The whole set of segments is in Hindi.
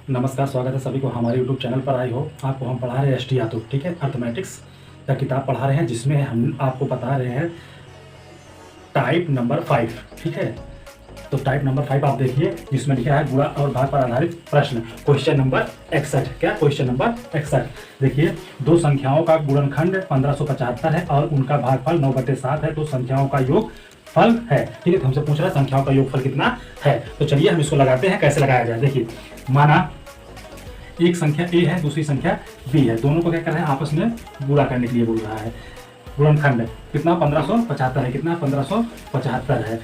नमस्कार, स्वागत है सभी को हमारे यूट्यूब चैनल पर। आई हो आपको हम पढ़ा रहे हैं एसटी यादव, ठीक है, अर्थमेटिक्स का किताब पढ़ा रहे हैं, जिसमें हम आपको बता रहे हैं टाइप नंबर 5, ठीक है। तो टाइप नंबर 5 आप देखिए, जिसमें लिखा है गुणा और भाग पर आधारित प्रश्न, क्वेश्चन नंबर 61। क्या क्वेश्चन नंबर 61? देखिए, दो संख्याओं का गुणनखंड 1575 है और उनका भागफल 9/7 है, तो संख्याओं का योग फल है, ठीक है। तो हमसे पूछ रहा है संख्याओं का योगफल कितना है। तो चलिए हम इसको लगाते हैं, कैसे लगाया जाए। देखिए, माना एक संख्या ए है, दूसरी संख्या बी है, दोनों को क्या कर रहे हैं, आपस में गुणा करने के लिए बोल रहा है। गुणनखंड कितना 1575 है, कितना 1575 है,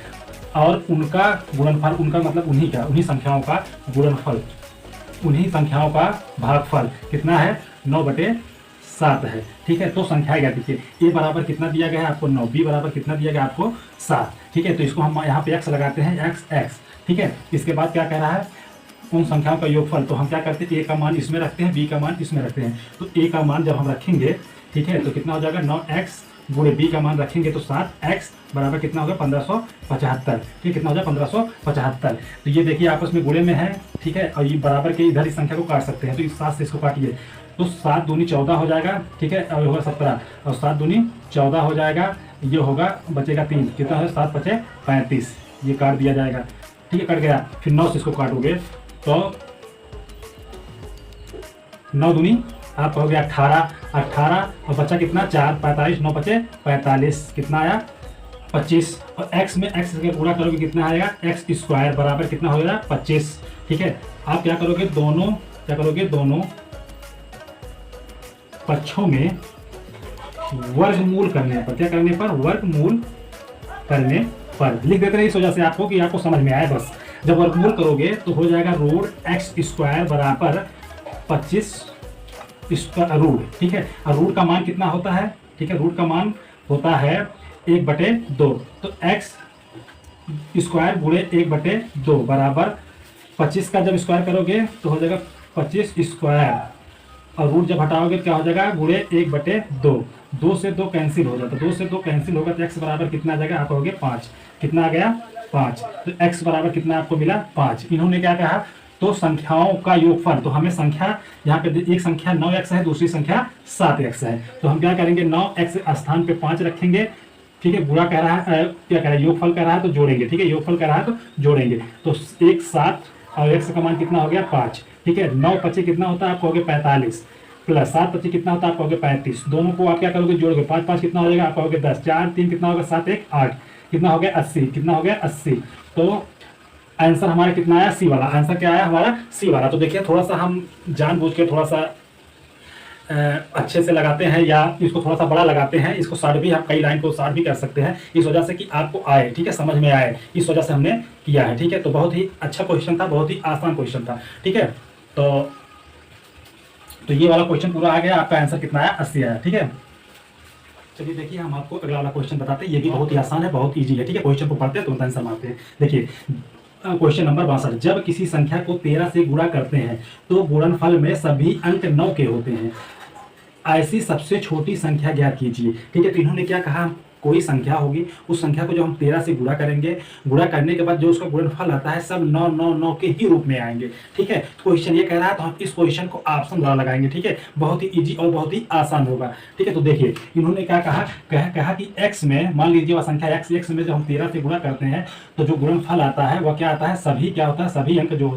और उनका गुणनफल, उनका मतलब उन्हीं संख्याओं का गुणनफल, उन्हीं संख्याओं का भागफल कितना है, 9/7 है, ठीक है। तो संख्या क्या दीजिए, ए बराबर कितना दिया गया है आपको 9, बी बराबर कितना दिया गया आपको 7, ठीक है। तो इसको हम यहाँ पे x लगाते हैं, x, ठीक है। इसके बाद क्या कह रहा है, उन संख्याओं का योगफल। तो हम क्या करते हैं, ए का मान इसमें रखते हैं, बी का मान इसमें रखते हैं। तो ए का मान जब हम रखेंगे, ठीक है, तो कितना हो जाएगा 9x, गुणे बी का मान रखेंगे तो 7x बराबर कितना होगा 1575, ठीक, कितना हो जाएगा 1575। तो ये देखिए आपस में गुणे में है, ठीक है, और ये बराबर के इधर इस संख्या को काट सकते हैं, तो इस 7 से इसको काटिए, तो 7 दूनी 14 हो जाएगा, ठीक है, और होगा 17, और 7 दूनी 14 हो जाएगा, ये होगा, बचेगा 3, कितना है 7 × 5 = 35, ये काट दिया जाएगा, ठीक है, कट गया। फिर 9 से इसको काटोगे तो 9 दूनी आप कहोगे 18 और बच्चा कितना 4, 45, 9 × 5 = 45, कितना आया 25, और x में x से गुणा करोगे कितना आएगा, x² बराबर कितना हो जाएगा 25, ठीक है। आप क्या करोगे, दोनों पक्षों में वर्गमूल करने पर, क्या करने पर, वर्गमूल करने पर लिख देते हैं इस वजह से आपको कि आपको समझ में आए बस। जब वर्गमूल करोगे तो हो जाएगा रूट x² बराबर 25 रूट, ठीक है। और रूट का मान कितना होता है, ठीक है, रूट का मान होता है 1/2, तो x² गुणे 1/2 बराबर 25 का जब स्क्वायर करोगे तो हो जाएगा 25², और रूट जब हटाओगे क्या हो जाएगा, गुणे 1/2, 2 से 2 कैंसिल हो जाता है, 2 से 2 कैंसिल होगा तो x बराबर कितना आ जाएगा, आप कहोगे 5, कितना आ गया 5, तो x बराबर कितना आपको मिला 5। इन्होंने क्या कहा, तो संख्याओं का योगफल, तो हमें संख्या यहाँ पे एक संख्या 9x है, दूसरी संख्या 7x है, तो हम क्या करेंगे 9x स्थान पे 5 रखेंगे, ठीक है। गुणा कह रहा है, क्या कह रहा है, योगफल कह रहा है तो जोड़ेंगे, ठीक है, योगफल कह रहा है तो जोड़ेंगे, तो 1 7 और x का मान कितना हो गया 5, ठीक है। 9 × 5 कितना होता है, आप कहोगे 45, प्लस 7 × 5 कितना होता है, आप कहोगे 35, दोनों को आप क्या करोगे, जोड़ोगे, 5 5 कितना हो जाएगा, आप कहोगे 10, 4 3 कितना होगा 7 1 8, कितना हो गया 80, कितना हो गया 80। तो आंसर हमारा कितना आया, सी वाला आंसर, क्या आया हमारा सी वाला। तो देखिए, थोड़ा सा हम जानबूझ के थोड़ा सा अच्छे से लगाते हैं, या इसको थोड़ा सा बड़ा लगाते हैं, इसको शॉर्ट भी, आप कई लाइन को शॉर्ट भी कर सकते हैं, इस वजह से कि आपको आए, ठीक है, समझ में आए, इस वजह से हमने किया है, ठीक है। तो बहुत ही अच्छा क्वेश्चन था, बहुत ही आसान क्वेश्चन था, ठीक है। तो ये वाला क्वेश्चन पूरा आ गया, आपका आंसर कितना आया 80 आया, ठीक है। चलिए देखिए, हम आपको अगला वाला क्वेश्चन बताते हैं, ये भी बहुत ही आसान है, बहुत ईजी है, ठीक है। क्वेश्चन को पढ़ते हैं तो आंसर मारते हैं। देखिए, क्वेश्चन नंबर 62, जब किसी संख्या को 13 से गुणा करते हैं तो गुणनफल में सभी अंक 9 के होते हैं, ऐसी सबसे छोटी संख्या ज्ञात कीजिए, ठीक है। तो इन्होंने क्या कहा, कोई संख्या होगी, उस संख्या को जो हम 13 से गुणा करेंगे, गुणा करने के बाद जो उसका गुणनफल आता है सब 9 9 9 के ही रूप में आएंगे, ठीक है। तो क्वेश्चन ये कह रहा है, तो हम इस क्वेश्चन को ऑप्शन द्वारा लगाएंगे, ठीक है, बहुत ही इजी और बहुत ही आसान होगा, ठीक है। तो देखिए, इन्होंने क्या कहा कि x में, मान लीजिए वह संख्या x में जब हम 13 से गुणा करते हैं तो जो गुणनफल आता है वह क्या आता है, सभी क्या होता है, सभी अंक जो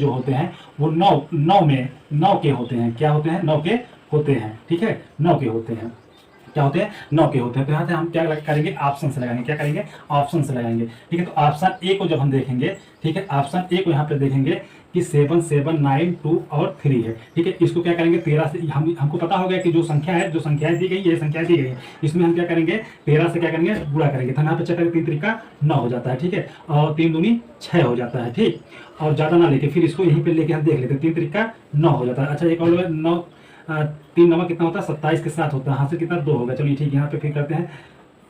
होते हैं वो 9 के होते हैं, क्या होते हैं, 9 के होते हैं, ठीक है, 9 के होते हैं, क्या होते हैं, 9 के होते हैं। तो यहाँ से हम क्या करेंगे, ऑप्शन से लगाएंगे, क्या करेंगे, ऑप्शन से लगाएंगे, ठीक है। तो ऑप्शन ए को जब हम देखेंगे, ठीक है, ऑप्शन ए को यहाँ पे देखेंगे कि 7 7 9 2 और 3 है, ठीक है। इसको क्या करेंगे 13 से, हमको पता होगा कि जो संख्याएं दी गई, ये संख्याएं दी गई है, इसमें हम क्या करेंगे 13 से क्या करेंगे, गुणा करेंगे, तो यहाँ पे चक्कर 3 3 9 हो जाता है, ठीक है, और 3 दूनी 6 हो जाता है, ठीक। और ज़्यादा ना लेके फिर इसको यहीं पर लेके हम देख लेते हैं, 3 3 9 हो जाता है। अच्छा, एक और 9 3 9 कितना होता है, 27 के साथ होता है, हाथ से कितना 2 होगा, चलिए ठीक है, यहाँ पे फिर करते हैं,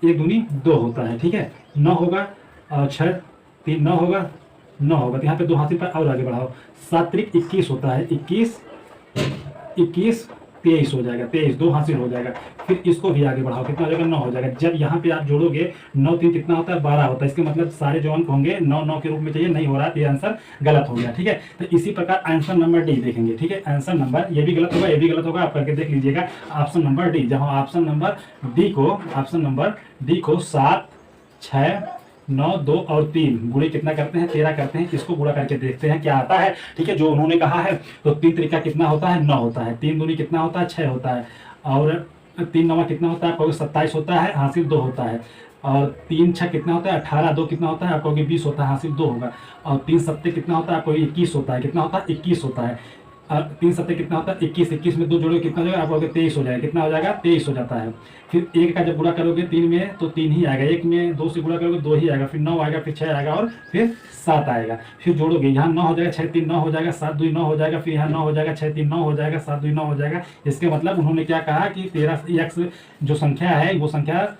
1 दूनी 2 होता है, ठीक है, 9 होगा, और 6 3 9 होगा, 9 होगा, तो यहाँ पे 2 हाथ पर और आगे बढ़ाओ, 7 3 21 होता है, 21 23 हो जाएगा, 23 2 हासिल हो जाएगा। फिर इसको भी आगे बढ़ाओ, कितना हो जाएगा 9 हो जाएगा। जब यहाँ पे आप जोड़ोगे 9 3 कितना होता है 12 होता है। इसके मतलब सारे जो अंक होंगे 9 9 के रूप में चाहिए, नहीं हो रहा है, ये आंसर गलत हो गया। ठीक है, तो इसी प्रकार आंसर नंबर डी देखेंगे। ठीक है, आंसर नंबर ये भी गलत होगा, ये भी गलत होगा, आप करके देख लीजिएगा। ऑप्शन नंबर डी, जहाँ ऑप्शन नंबर डी को 7 6 9 2 और 3 गुणे कितना करते हैं 13 करते हैं। इसको गुणा करके देखते हैं क्या आता है। ठीक है, जो उन्होंने कहा है, तो 3 तरीका कितना होता है 9 होता है, 3 दूनी कितना होता है 6 होता है, और 3 9 कितना होता है, आपको 27 होता है, हासिल 2 होता है, और 3 6 कितना होता है 18, 2 कितना होता है आपको 20 होता है, हासिल 2 होगा, और 3 7 कितना होता है आपको 21 होता है, कितना होता है 21 होता है, 3 7 कितना होता है 21, 21 में 2 जोड़ोगे कितना हो जाएगा आपको 23 हो जाएगा, कितना हो जाएगा 23 हो जाता है। फिर 1 का जब गुणा करोगे 3 में तो 3 ही आएगा, 1 में 2 से गुणा करोगे 2 ही आएगा, फिर 9 आएगा, फिर 6 आएगा, और फिर 7 आएगा। फिर जोड़ोगे यहाँ 9 हो जाएगा, 6 3 9 हो जाएगा, 7 2 9 हो जाएगा, फिर यहाँ 9 हो जाएगा, 6 3 9 हो जाएगा, 7 2 9 हो जाएगा। इसके मतलब उन्होंने क्या कहा कि 13 x जो संख्या है वो संख्या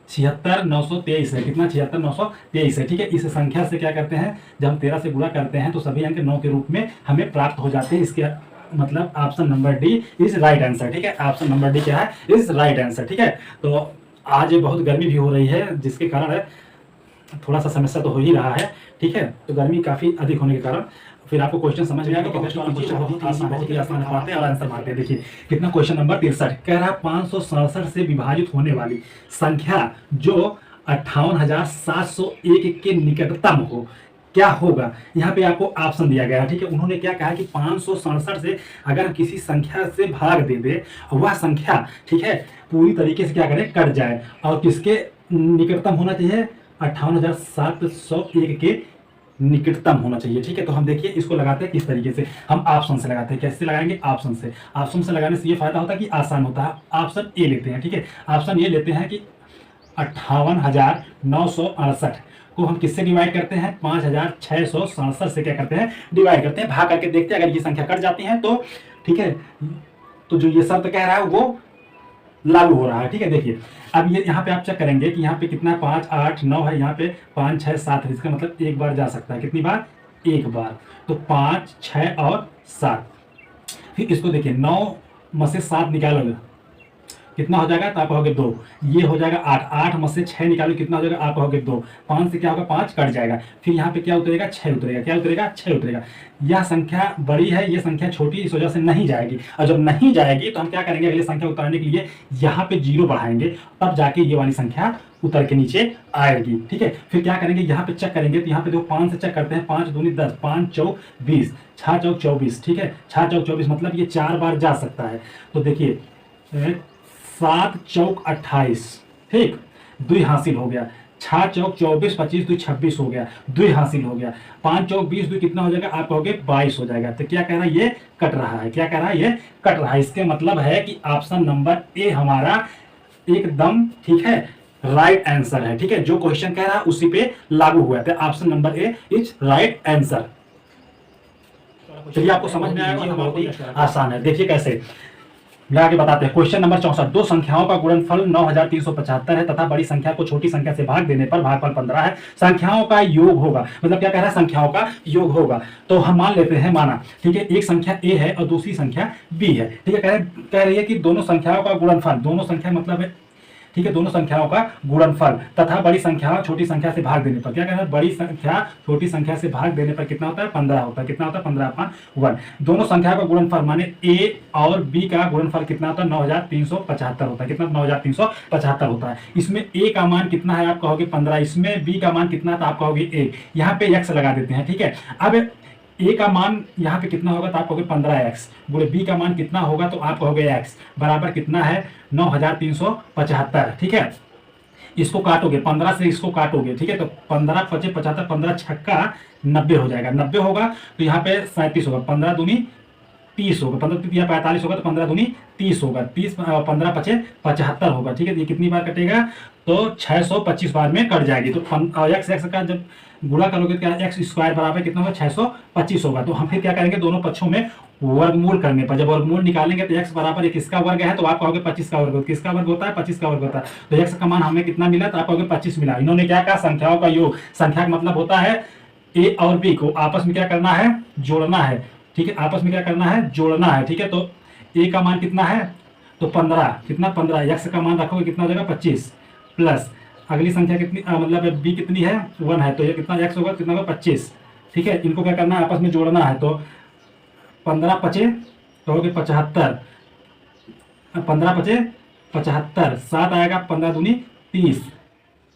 76 923 है। कितना 76 923 है। ठीक है, इस संख्या से क्या करते हैं, जब हम 13 से गुणा करते हैं तो सभी अंक 9 के रूप में हमें प्राप्त हो जाते हैं। इसके मतलब option number D is right answer. ठीक है, ऑप्शन नंबर डी क्या है, इज राइट आंसर। ठीक है, तो आज बहुत गर्मी भी हो रही है, जिसके कारण थोड़ा सा समस्या तो हो ही रहा है। ठीक है, तो गर्मी काफी अधिक होने के कारण फिर आपको क्वेश्चन समझ में आएगा। क्वेश्चन बहुत ही आसान मारते हैं और आंसर मारते हैं। देखिए कितना, क्वेश्चन नंबर 63 कह रहा 567 से विभाजित होने वाली संख्या जो 58,701 के निकटतम हो, क्या होगा। यहाँ पे आपको ऑप्शन दिया गया है। ठीक है, उन्होंने क्या कहा कि 567 से अगर हम किसी संख्या से भाग दे दे, वह संख्या ठीक है पूरी तरीके से क्या करें कट जाए, और किसके निकटतम होना चाहिए 58,701 के निकटतम होना चाहिए। ठीक है, तो हम देखिए इसको लगाते हैं किस तरीके से, हम ऑप्शन से लगाते हैं। कैसे लगाएंगे, ऑप्शन से। ऑप्शन से लगाने से ये फायदा होता है कि आसान होता है। ऑप्शन ए लेते हैं। ठीक है, ऑप्शन ए लेते हैं कि 58,968 को हम किससे डिवाइड करते हैं 5,667 से क्या करते हैं डिवाइड करते हैं, भाग करके देखते हैं। अगर ये संख्या कट जाती है तो ठीक है, तो जो ये शर्त कह रहा है वो लागू हो रहा है। ठीक है, देखिए अब ये यहाँ पे आप चेक करेंगे कि यहाँ पे कितना 5 8 9 है, यहाँ पे 5 6 7 है। इसका मतलब एक बार जा सकता है, कितनी बार, एक बार। तो 5 6 और 7। फिर इसको देखिए 9 में से 7 निकालोगे कितना हो जाएगा, तो आप कहोगे 2। ये हो जाएगा 8, 8 में से 6 निकालो कितना हो जाएगा, आप कहोगे 2। 5 से क्या होगा 5 कट जाएगा। फिर यहाँ पे क्या उतरेगा 6 उतरेगा, क्या उतरेगा 6 उतरेगा। यह संख्या बड़ी है, ये संख्या छोटी, इस वजह से नहीं जाएगी। और जब नहीं जाएगी तो हम क्या करेंगे, अगली संख्या उतारने के लिए यहाँ पे 0 बढ़ाएंगे, तब जाके ये वाली संख्या उतर के नीचे आएगी। ठीक है, फिर क्या करेंगे, यहाँ पे चेक करेंगे, तो यहाँ पे देखो 5 से चेक करते हैं, 5 दूनी 10, 5 चौक 20, 6 चौक 24। ठीक है, 6 चौक 24 मतलब ये 4 बार जा सकता है। तो देखिए 7 चौक 28, ठीक 2 हासिल हो गया। 6 चौक 24 25 2 26 हो गया, 2 हासिल हो गया। 5 चौक 20 2 कितना हो जाएगा, आप कहोगे 22 हो जाएगा। तो क्या कह रहा है, ये कट रहा है। क्या कह रहा है, ये कट रहा है। इसके मतलब है कि ऑप्शन नंबर ए हमारा एकदम ठीक है राइट आंसर है। ठीक है, जो क्वेश्चन कह रहा है उसी पे लागू हुआ है। Option number A is right answer. चलिए आपको समझ में आएगा, बहुत ही आसान है। देखिए कैसे आगे बताते हैं। क्वेश्चन नंबर 64, दो संख्याओं का गुणनफल 9,375 है तथा बड़ी संख्या को छोटी संख्या से भाग देने पर भागफल 15 है। संख्याओं का योग होगा, मतलब क्या कह रहा है, संख्याओं का योग होगा। तो हम मान लेते हैं, माना ठीक है, एक संख्या ए है और दूसरी संख्या बी है। ठीक है, कह रही है कि दोनों संख्याओं का गुणनफल, दोनों संख्या मतलब है ठीक है, दोनों संख्याओं का गुणनफल तथा बड़ी संख्या छोटी संख्या से भाग देने पर, क्या कहना है, बड़ी संख्या छोटी संख्या से भाग देने पर कितना होता है 15 होता है। कितना होता है 15/1। दोनों संख्या का गुणनफल माने ए और बी का गुणनफल कितना होता है 9,375 होता है। कितना 9,375 होता है। इसमें ए का मान कितना है, आप कहोगे 15। इसमें बी का मान कितना है, तो आप कहोगे 1। यहाँ पे x लगा देते हैं। ठीक है, अब ए का मान यहाँ पे कितना होगा, तो आप कहोगे 15x, बोले बी का मान कितना होगा, तो आप कहोगे x बराबर कितना है 9,375। ठीक है, इसको काटोगे 15 से, इसको काटोगे ठीक है, तो 15 5 75, 15 छक्का 90 हो जाएगा। 90 होगा तो यहाँ पे 37 होगा, 15 दूनी 30 होगा, 15 यहाँ 45 होगा, तो 15 दूनी 30 होगा, 30 15 5 75 होगा। ठीक है, ये कितनी बार कटेगा, तो 625 बार में कट जाएगी। तो x का जब गुणा करोगे तो क्या एक्स स्क्वायर बराबर कितना होगा 625 होगा। तो हम फिर क्या करेंगे, दोनों पक्षों में वर्गमूल करने पर, जब वर्गमूल निकालेंगे तो x बराबर ये किसका वर्ग है, तो आप कहोगे 25 का वर्ग। किसका वर्ग होता है, 25 का वर्ग होता है। तो x का मान हमें कितना मिला, तो आप कहोगे 25 मिला। इन्होंने क्या कहा, संख्याओं का योग। संख्या का मतलब होता है ए और बी को आपस में क्या करना है, जोड़ना है। ठीक है, आपस में क्या करना है, जोड़ना है। ठीक है, तो ए का मान कितना है, तो 15, कितना 15, एक्स का मान रखोगे कितना हो जाएगा 25, प्लस अगली संख्या कितनी मतलब बी कितनी है 1 है, तो ये कितना एक्स होगा, कितना होगा 25। ठीक है, इनको क्या करना है, आपस में जोड़ना है। तो 15 पचे कहोगे 75, 15 पचे 75, 7 आएगा, 15 दूनी 30,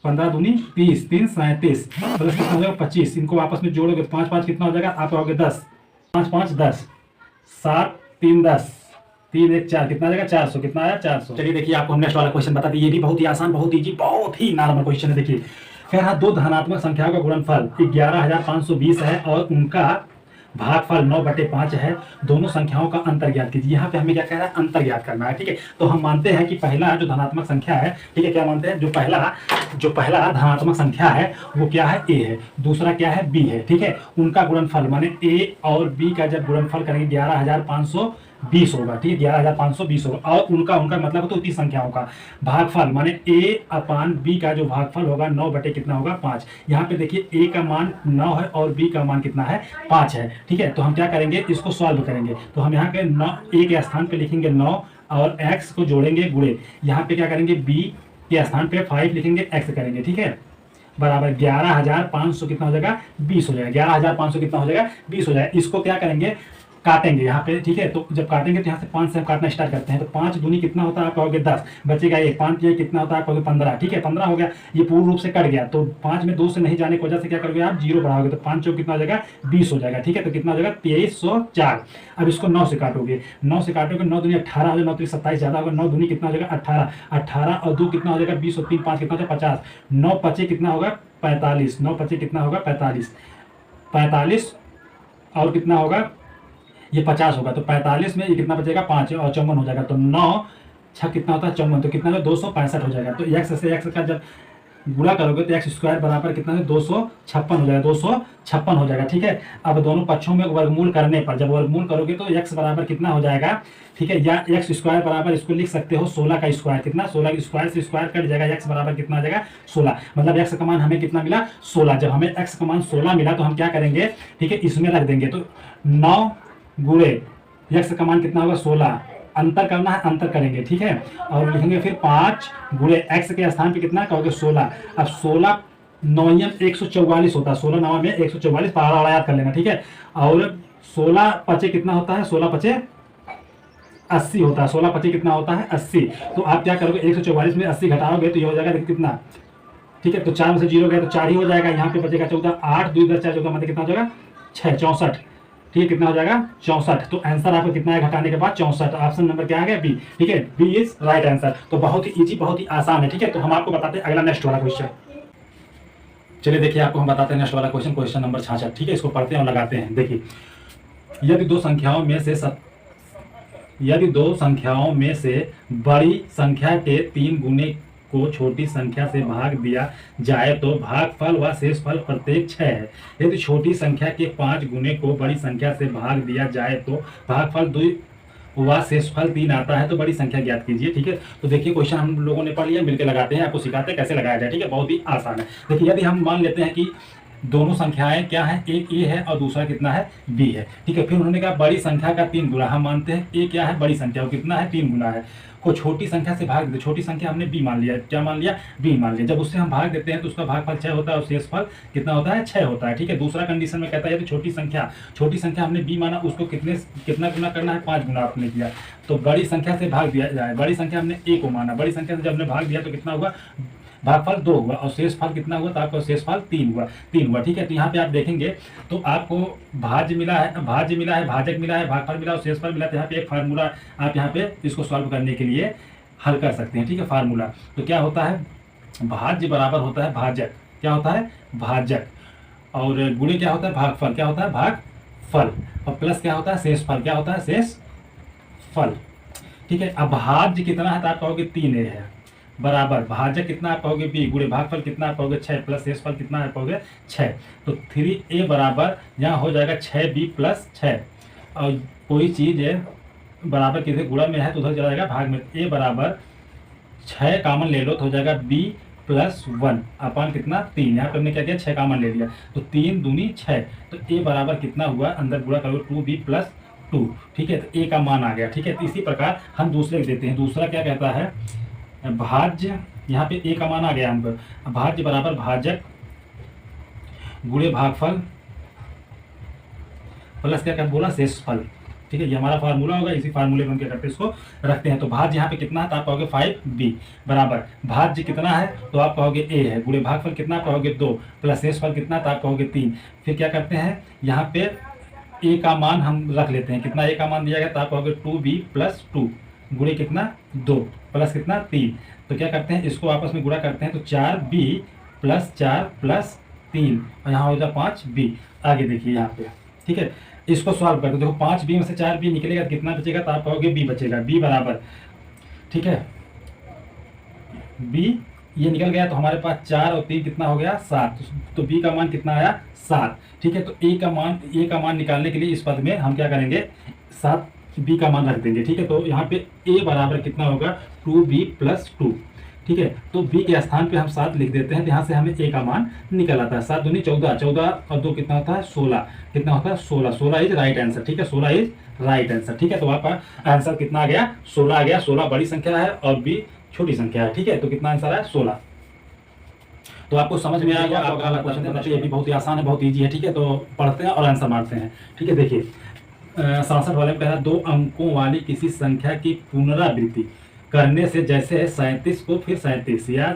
15 दूनी 30, 3 37, प्लस कितना हो जाएगा 25। इनको आपस में जोड़ोगे 5 5 कितना हो जाएगा, आप कहोगे 10, 5 5 10, 7 3 10, 3 1 4, कितना आ जाएगा 400, कितना आया 400। चलिए देखिए आपको नेक्स्ट वाला क्वेश्चन बता दिए, ये भी बहुत ही आसान, बहुत इजी, बहुत ही नॉर्मल क्वेश्चन है। देखिए कह रहा दो धनात्मक संख्याओं का गुणनफल 11,520 है और उनका भागफल 9/5 है, दोनों संख्याओं का अंतर ज्ञात कीजिए। यहाँ पे हमें क्या कह रहा है, अंतर ज्ञात करना है। ठीक है, तो हम मानते हैं कि पहला जो धनात्मक संख्या है, ठीक है, क्या मानते हैं, जो पहला धनात्मक संख्या है वो क्या है, ए है, दूसरा क्या है, बी है। ठीक है, उनका गुणनफल माने ए और बी का जब गुणनफल करेंगे 11,520 होगा। ठीक है, 11,520 होगा, और उनका मतलब तो उतनी संख्याओं का भागफल माने ए अपान बी का जो भागफल होगा 9 कितना होगा 5। यहाँ पे देखिए ए का मान 9 है और बी का मान कितना है 5 है। ठीक है, तो हम क्या करेंगे, इसको सॉल्व करेंगे। तो हम यहाँ पे 9 ए के स्थान पे लिखेंगे 9 और x को जोड़ेंगे गुणे, यहाँ पे क्या करेंगे b के स्थान पे 5 लिखेंगे, x करेंगे। ठीक है, बराबर 11,500 कितना हो जाएगा 20 हो जाएगा, 11,500 कितना हो जाएगा 20 हो जाएगा। इसको क्या करेंगे, काटेंगे यहाँ पे। ठीक है, तो जब काटेंगे तो यहाँ से 5 से हम काटना स्टार्ट करते हैं। तो 5 दूनी कितना होता है, आप कहोगे 10, बचेगा 1, 5 ये कितना होता है, आप कहोगे 15। ठीक है, 15 हो गया, ये पूर्ण रूप से कट गया। तो 5 में 2 से नहीं जाने की वजह से क्या करोगे आप, 0 बढ़ाओगे, तो 5 चौक कितना हो जाएगा 20 हो जाएगा। ठीक है, तो कितना हो जाएगा 2304। अब इसको 9 से काटोगे, 9 से काटोगे, 9 दूनी 18 हो जाएगा, 9 27 ज्यादा होगा, 9 दूनी कितना हो जाएगा 18, 18 और 2 कितना हो जाएगा 20 और 3 5 कितना हो जाएगा 50, 9 पचे कितना होगा 45, 9 पचे कितना होगा 45, 45 और कितना होगा ये 50 होगा। तो 45 में ये कितना बचेगा 5 और 54 हो जाएगा। तो 9 6 कितना होता है 54, तो कितना है 265 हो जाएगा। तो x से x का जब गुणा करोगे तो एक्स स्क्वायर बराबर कितना है 256 हो जाएगा, 256 हो जाएगा। ठीक है, अब दोनों पक्षों में वर्गमूल करने पर, जब वर्गमूल करोगे तो x बराबर कितना हो जाएगा, ठीक है, या एक्स स्क्वायर बराबर इसको लिख सकते हो 16 का स्क्वायर, कितना 16 स्क्वायर से स्क्वायर कट जाएगा, x बराबर कितना आ जाएगा 16, मतलब x का मान हमें कितना मिला 16। जब हमें x का मान 16 मिला तो हम क्या करेंगे, ठीक है, इसमें रख देंगे। तो 9 गुणे x का मान कितना होगा 16, अंतर करना है, अंतर करेंगे। ठीक है, और लिखेंगे फिर 5 गुणे x के स्थान पे कितना कहोगे 16। अब 16 9 144 होता है, 16 9 में 144, पारा याद कर लेना। ठीक है, और 16 पचे कितना होता है, 16 पचे 80 होता है, 16 पचे कितना होता है 80। तो आप क्या करोगे 144 में 80 घटाओगे तो ये हो जाएगा देखिए कितना, ठीक है, तो 4 में से 0 गया तो 4 ही हो जाएगा। यहाँ पे बचेगा 14, 8 2 10 4 14 मतलब कितना हो जाएगा 6 64। ठीक है, कितना हो जाएगा 64। तो आंसर आपको कितना है घटाने के बाद 64, ऑप्शन नंबर क्या आ गया बी। ठीक है, बी इज राइट आंसर। तो बहुत ही इजी, बहुत ही आसान है। ठीक है, तो हम आपको बताते हैं अगला नेक्स्ट वाला क्वेश्चन। चलिए देखिए आपको हम बताते हैं नेक्स्ट वाला क्वेश्चन, क्वेश्चन नंबर 66। ठीक है, इसको पढ़ते हैं और लगाते हैं। देखिए यदि दो संख्याओं में से बड़ी संख्या के 3 गुने को छोटी संख्या से भाग दिया जाए तो भागफल व शेषफल प्रत्येक 6 है। यदि छोटी संख्या के 5 गुने को बड़ी संख्या से भाग दिया जाए तो भागफल 2 व शेषफल 3 आता है। तो बड़ी संख्या ज्ञात कीजिए। ठीक है, तो देखिए क्वेश्चन हम लोगों ने पढ़ लिया, मिलकर लगाते हैं, आपको सिखाते हैं कैसे लगाया जाए। ठीक है, बहुत ही आसान है। देखिए यदि हम मान लेते हैं कि दोनों संख्याएं क्या है, एक ए है और दूसरा कितना है बी है। ठीक है, फिर उन्होंने कहा बड़ी संख्या का 3 गुना, हम मानते हैं ए क्या है बड़ी संख्या, वो कितना है 3 गुना है, को छोटी संख्या से भाग दे। छोटी संख्या हमने बी मान लिया, क्या मान लिया बी मान लिया। जब उससे हम भाग देते हैं तो उसका भागफल 6 होता है और शेषफल कितना होता है 6 होता है। ठीक है, दूसरा कंडीशन में कहता है यदि छोटी संख्या हमने बी माना, उसको कितना गुना करना है 5 गुना आपने किया। तो बड़ी संख्या से भाग दिया जाए, बड़ी संख्या हमने ए को माना, बड़ी संख्या से जब हमने भाग दिया तो कितना हुआ भागफल 2 हुआ और शेषफल कितना हुआ, तो आपका शेषफल 3 हुआ। ठीक है, तो यहाँ पे आप देखेंगे तो आपको भाज्य मिला है, भाजक मिला है, भागफल मिला और शेषफल मिला। तो यहाँ पे एक फार्मूला आप यहाँ पे इसको सॉल्व करने के लिए हल कर सकते हैं। ठीक है, फार्मूला तो क्या होता है, भाज्य बराबर होता है भाजक, क्या होता है भाजक, और गुणे क्या होता है भागफल, क्या होता है भागफल, और प्लस क्या होता है शेषफल, क्या होता है शेषफल। ठीक है, अब भाज्य कितना है तो आप कहोगे 3a है, बराबर भाजक कितना आप कहोगे बी, गुणे भागफल कितना आप कहोगे 6, प्लस शेषफल कितना आप कहोगे 6। तो 3a बराबर यहाँ हो जाएगा 6b प्लस 6, और कोई चीज़ बराबर किसी गुणा में है तो उधर चला जाएगा भाग में। a बराबर 6 कामन ले लो तो हो जाएगा b प्लस 1 अपान कितना 3, यहाँ पर हमने क्या किया 6 कामन ले लिया तो 3 दूनी 6। तो a बराबर कितना हुआ, अंदर गुणा करोगे 2b प्लस 2, ठीक है। तो ए का मान आ गया, ठीक है। तो इसी प्रकार हम दूसरे को देते हैं। दूसरा क्या कहता है, भाज्य, यहाँ पे ए का मान आ गया हमको, भाज्य बराबर भाजक गुणे भागफल प्लस क्या बोला, शेषफल, ठीक है। ये हमारा फार्मूला होगा, इसी फार्मूले में हम क्या करते हैं, इसको रखते हैं। तो भाज्य यहाँ पे कितना है, तो आप कहोगे 5b बराबर भाज्य कितना है, तो आप कहोगे a है, गुणे भागफल कितना, आप कहोगे 2, प्लस शेषफल कितना, तो आप कहोगे 3। फिर क्या करते हैं, यहाँ पे a का मान हम रख लेते हैं, कितना a का मान दिया गया, तो आप कहोगे 2b प्लस 2 गुणे कितना 2 प्लस कितना 3। तो क्या करते हैं, इसको आपस में गुणा करते हैं, तो 4b प्लस 4 प्लस 3, और यहाँ हो जाए 5b। आगे देखिए यहाँ पे, ठीक है। इसको सॉल्व करके देखो, 5b में से 4b निकलेगा, कितना बचेगा, तो आप कहोगे b बचेगा, b बराबर, ठीक है, b ये निकल गया, तो हमारे पास 4 और 3 कितना हो गया, 7। तो b का मान कितना आया, 7, ठीक है। तो a का मान निकालने के लिए इस पद में हम क्या करेंगे, 7 b का मान रख देंगे, ठीक है। तो यहाँ पे a बराबर कितना होगा, 2b प्लस 2, ठीक है। तो b के स्थान पे हम 7 लिख देते हैं, तो यहाँ से हमें a का मान निकल आता है। 7 दूनी 14, 14 और 2 कितना होता है, 16, कितना होता है 16, 16 इज राइट आंसर, ठीक है, 16 इज राइट आंसर, ठीक है। तो आपका आंसर कितना आ गया, 16 आ गया। 16 बड़ी संख्या है और b छोटी संख्या है, ठीक है। तो कितना आंसर है, 16। तो आपको समझ में आएगा, आपको अगला क्वेश्चन करना चाहिए, ये भी बहुत ही आसान है, बहुत ईजी है, ठीक है। तो पढ़ते हैं और आंसर मारते हैं, ठीक है। देखिए 67 वाले में कह रहा है, 2 अंकों वाली किसी संख्या की पुनरावृत्ति करने से, जैसे 37 को फिर 37 या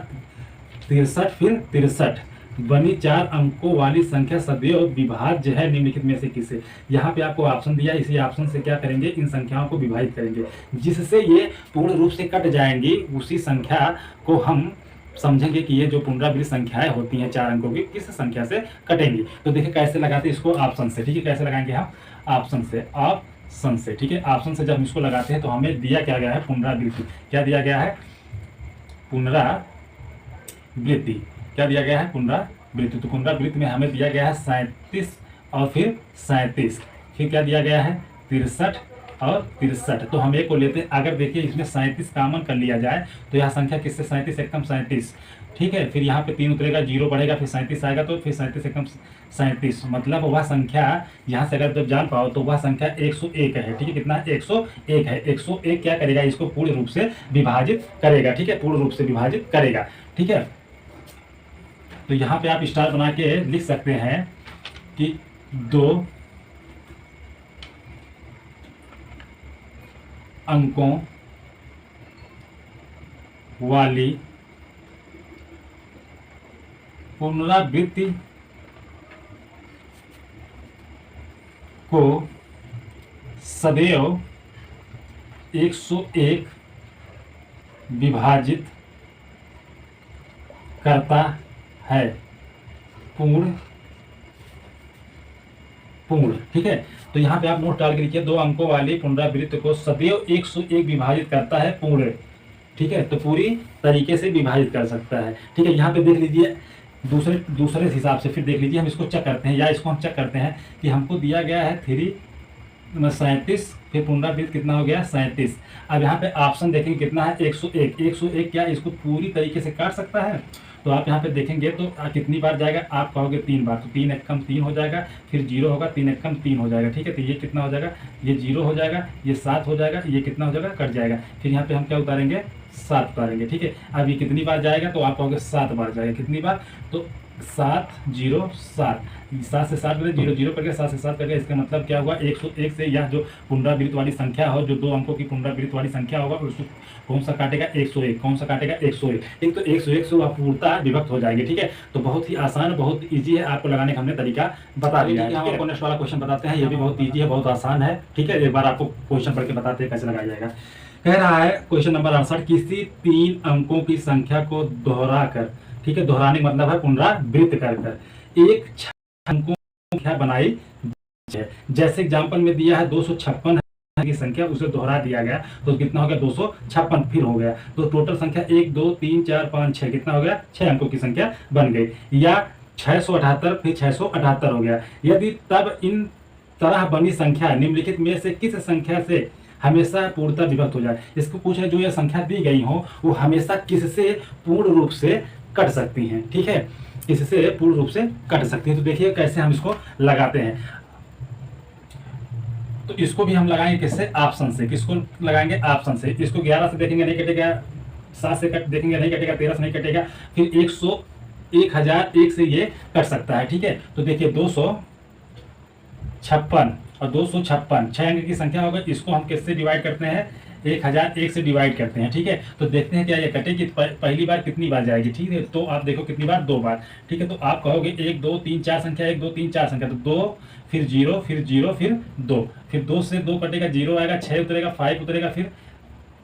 63 फिर 63 बनी 4 अंकों वाली संख्या सदैव विभाज्य है निम्नलिखित में से किसे। यहाँ पे आपको ऑप्शन दिया, इसी ऑप्शन से क्या करेंगे, इन संख्याओं को विभाजित करेंगे, जिससे ये पूर्ण रूप से कट जाएंगी, उसी संख्या को हम समझेंगे कि ये जो पुनरावृत्त संख्याएं होती हैं 4 अंकों की, किस संख्या से कटेंगी। तो देखिए कैसे लगाते हैं इसको, ऑप्शन से, ठीक है। कैसे लगाएंगे हम, ऑप्शन से, ठीक है। ऑप्शन से जब हम इसको लगाते हैं तो हमें दिया क्या गया है, पुनरावृत्ति। क्या दिया गया है, पुनरावृत्ति। क्या दिया गया है, पुनरावृत्ति। तो पुनरावृत्ति में हमें दिया गया है 37 और फिर 37, फिर क्या दिया गया है, 63 और 63। तो हम एक को लेते हैं, अगर देखिए इसमें 37 कॉमन कर लिया जाए तो यह संख्या किससे, 37 एकदम 37, ठीक है। फिर यहाँ पे 3 उतरेगा, 0 बढ़ेगा, फिर 37 आएगा, तो फिर 37 एकदम 37, मतलब वह संख्या यहाँ से अगर जब जान पाओ तो वह संख्या 101 है, ठीक है। कितना, 101 है। 101 क्या करेगा, इसको पूर्ण रूप से विभाजित करेगा, ठीक है, पूर्ण रूप से विभाजित करेगा, ठीक है। तो यहाँ पे आप स्टार बना के लिख सकते हैं कि 2 अंकों वाली पुनरावृत्ति को सदैव 101 विभाजित करता है, पूर्ण, ठीक है। तो यहाँ पे आप नोट डाल के लिखिए, 2 अंकों वाली पुनरावृत्ति को सदैव 101 विभाजित करता है, पूर्ण, ठीक है। तो पूरी तरीके से विभाजित कर सकता है, ठीक है। यहाँ पे देख लीजिए, दूसरे हिसाब से फिर देख लीजिए, हम इसको चेक करते हैं, या इसको हम चेक करते हैं कि हमको दिया गया है 37, फिर पुनरावृत्ति कितना हो गया, 37। अब यहाँ पे ऑप्शन देखेंगे कितना है, 101। 101 क्या इसको पूरी तरीके से काट सकता है, तो आप यहाँ पे देखेंगे तो कितनी बार जाएगा, आप कहोगे 3 बार, तो 3 एकम 3 हो जाएगा, फिर 0 होगा, 3 एकम 3 हो जाएगा, ठीक है। तो ये कितना हो जाएगा, ये 0 हो जाएगा, ये 7 हो जाएगा, ये कितना हो जाएगा, कट जाएगा। फिर यहाँ पे हम क्या उतारेंगे, 7 उतारेंगे, ठीक है। अब ये कितनी बार जाएगा, तो आप कहोगे 7 बार जाएगा, कितनी बार, तो 7 0 7, 7 से 7 0 0 करके 7 से 7 करके, इसका मतलब क्या हुआ, 101 से यह जो पुनरावृत्त वाली संख्या हो, जो 2 अंकों की पुनरावृत्त वाली संख्या होगा, उसको कौन सा काटेगा, 101। कौन सा काटेगा, 101। एक तो 101 से वह पूर्णतः विभक्त हो जाएंगे, ठीक है। तो बहुत ही आसान, बहुत ईजी है, आपको लगाने का हमने तरीका बता दिया है। हम आपको नेक्स्ट वाला क्वेश्चन बताते हैं, ये भी बहुत ईजी है, बहुत आसान है, ठीक है। एक बार आपको क्वेश्चन पढ़ के बताते हैं कैसे लगाया जाएगा। कह रहा है क्वेश्चन नंबर 68, किसी 3 अंकों की संख्या को दोहराकर, ठीक है, दोहराने मतलब है पुनरावृत्त कर एक अंकों की संख्या बनाई है। जैसे एग्जांपल में दिया है 256 की संख्या, उसे दोहरा दिया गया, तो कितना हो गया, 256 फिर हो गया। तो टोटल संख्या 1 2 3 4 5 6 कितना हो गया, 6 अंकों की संख्या बन गई। या 678 फिर 678 हो गया। यदि तब इन तरह बनी संख्या निम्नलिखित में से किस संख्या से हमेशा पूर्णतः विभक्त हो जाए। इसको पूछ है जो ये संख्या दी गई हो वो हमेशा किससे पूर्ण रूप से कट सकती हैं, ठीक है, इससे पूर्ण रूप से कट सकती हैं। तो देखिए कैसे हम इसको लगाते हैं। तो इसको भी हम लगाएंगे किससे, ऑप्शन से। किसको लगाएंगे, ऑप्शन से। इसको 11 से देखेंगे नहीं कटेगा, 7 से देखेंगे नहीं कटेगा, 13 से नहीं कटेगा, फिर 1001 से ये कट सकता है, ठीक है। तो देखिए 256 और 256 6 अंक की संख्या होगा, इसको हम किससे डिवाइड करते हैं, 1001 से डिवाइड करते हैं, ठीक है। तो देखते हैं क्या ये कटेगी, पहली बार कितनी बार जाएगी, ठीक है। तो आप देखो कितनी बार, 2 बार, ठीक है। तो आप कहोगे 1 2 3 4 संख्या, 1 2 3 4 संख्या, तो 2 फिर 0 फिर 0 फिर 2, फिर 2 से 2 कटेगा, 0 आएगा, 6 उतरेगा, 5 उतरेगा, फिर